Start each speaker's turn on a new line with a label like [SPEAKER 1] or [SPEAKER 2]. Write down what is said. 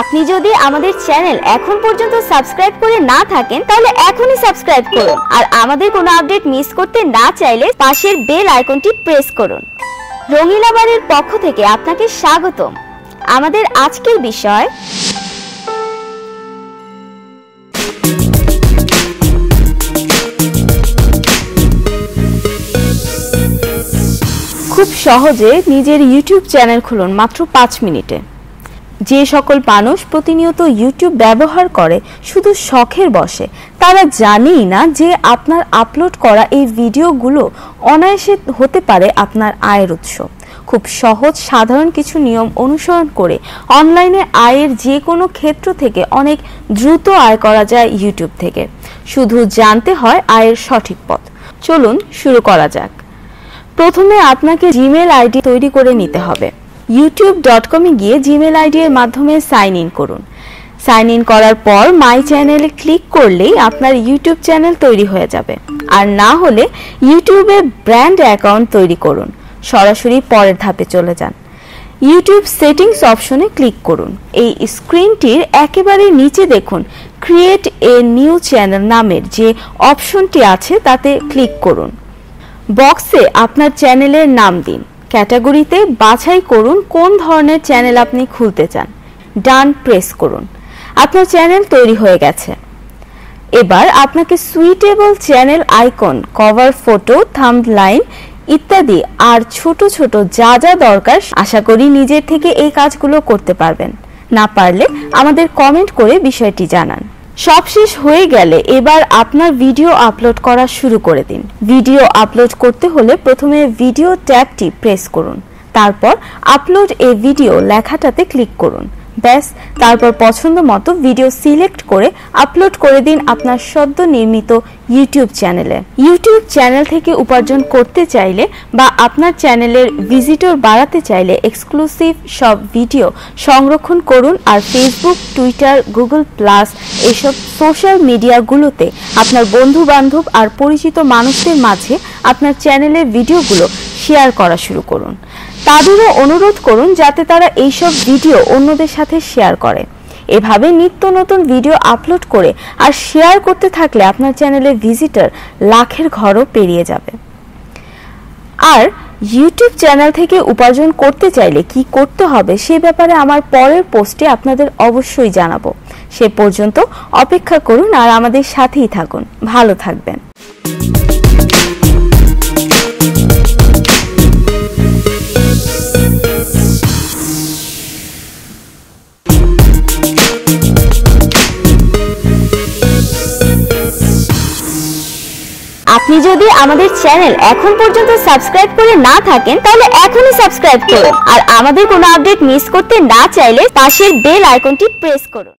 [SPEAKER 1] আপনি যদি আমাদের চ্যানেল এখন পর্যন্ত সাবস্ক্রাইব করে না থাকেন তাহলে এখনই সাবস্ক্রাইব করুন আর আমাদের কোনো আপডেট মিস করতে না চাইলে পাশের বেল আইকনটি প্রেস করুন। রঙিলা বাড়ির পক্ষ থেকে আপনাকে স্বাগতম। আমাদের আজকের বিষয় খুব সহজে নিজের ইউটিউব চ্যানেল খুলুন মাত্র 5 মিনিটে। যে সকল মানুষ প্রতিনিয়ত ইউটিউব ব্যবহার করে শুধু শখের বশে, তারা জানেই না যে আপনার আপলোড করা এই ভিডিওগুলো অনায়াসে হতে পারে আপনার আয়ের উৎস। খুব সহজ সাধারণ কিছু নিয়ম অনুসরণ করে অনলাইনে আয়ের যে কোনো ক্ষেত্র থেকে অনেক দ্রুত আয় করা যায় ইউটিউব থেকে। শুধু জানতে হয় আয়ের সঠিক পথ। চলুন শুরু করা যাক। প্রথমে আপনাকে জিমেল আইডি তৈরি করে নিতে হবে। youtube.com এ গিয়ে জিমেল আইডি এর মাধ্যমে সাইন ইন করুন। সাইন ইন করার পর মাই চ্যানেলে ক্লিক করলেই আপনার ইউটিউব চ্যানেল তৈরি হয়ে যাবে। আর না হলে ইউটিউবে ব্র্যান্ড অ্যাকাউন্ট তৈরি করুন। সরাসরি পরের ধাপে চলে যান। ইউটিউব সেটিংস অপশনে ক্লিক করুন। এই স্ক্রিনটির একেবারে নিচে দেখুন ক্রিয়েট এ নিউ চ্যানেল নামের যে অপশনটি আছে তাতে ক্লিক করুন। বক্সে আপনার চ্যানেলের নাম দিন। ক্যাটাগরিতে বাছাই করুন কোন ধরনের চ্যানেল আপনি খুলতে চান। ডান প্রেস করুন। আপনার চ্যানেল তৈরি হয়ে গেছে। এবার আপনাকে suitable channel icon, cover photo, thumbnail ইত্যাদি আর ছোট ছোট যা যা দরকার, আশা করি নিজের থেকে এই কাজগুলো করতে পারবেন। না পারলে আমাদের কমেন্ট করে বিষয়টি জানান। সব শেষ হয়ে গেলে এবার আপনার ভিডিও আপলোড করা শুরু করে দিন। ভিডিও আপলোড করতে হলে প্রথমে ভিডিও ট্যাবটি প্রেস করুন। তারপর আপলোড এ ভিডিও লেখাটাতে ক্লিক করুন। ব্যাস, তারপর পছন্দ মতো ভিডিও সিলেক্ট করে আপলোড করে দিন আপনার সদ্য নির্মিত ইউটিউব চ্যানেলে। ইউটিউব চ্যানেল থেকে উপার্জন করতে চাইলে বা আপনার চ্যানেলের ভিজিটর বাড়াতে চাইলে এক্সক্লুসিভ সব ভিডিও সংরক্ষণ করুন আর ফেসবুক, টুইটার, গুগল প্লাস এসব সোশ্যাল মিডিয়াগুলোতে আপনার বন্ধু বান্ধব আর পরিচিত মানুষদের মাঝে আপনার চ্যানেলের ভিডিওগুলো শেয়ার করা শুরু করুন। তাদেরও অনুরোধ করুন যাতে তারা এইসব ভিডিও অন্যদের সাথে শেয়ার করে। এভাবে নিত্য নতুন ভিডিও আপলোড করে আর শেয়ার করতে থাকলে আপনার চ্যানেলের ভিজিটর লাখের ঘরও পেরিয়ে যাবে। আর ইউটিউব চ্যানেল থেকে উপার্জন করতে চাইলে কি করতে হবে সে ব্যাপারে আমার পরের পোস্টে আপনাদের অবশ্যই জানাবো। সে পর্যন্ত অপেক্ষা করুন আর আমাদের সাথেই থাকুন। ভালো থাকবেন। আপনি যদি আমাদের চ্যানেল এখন পর্যন্ত সাবস্ক্রাইব করে না থাকেন তাহলে এখনই সাবস্ক্রাইব করুন আর আমাদের কোনো আপডেট মিস করতে না চাইলে পাশের বেল আইকনটি প্রেস করুন।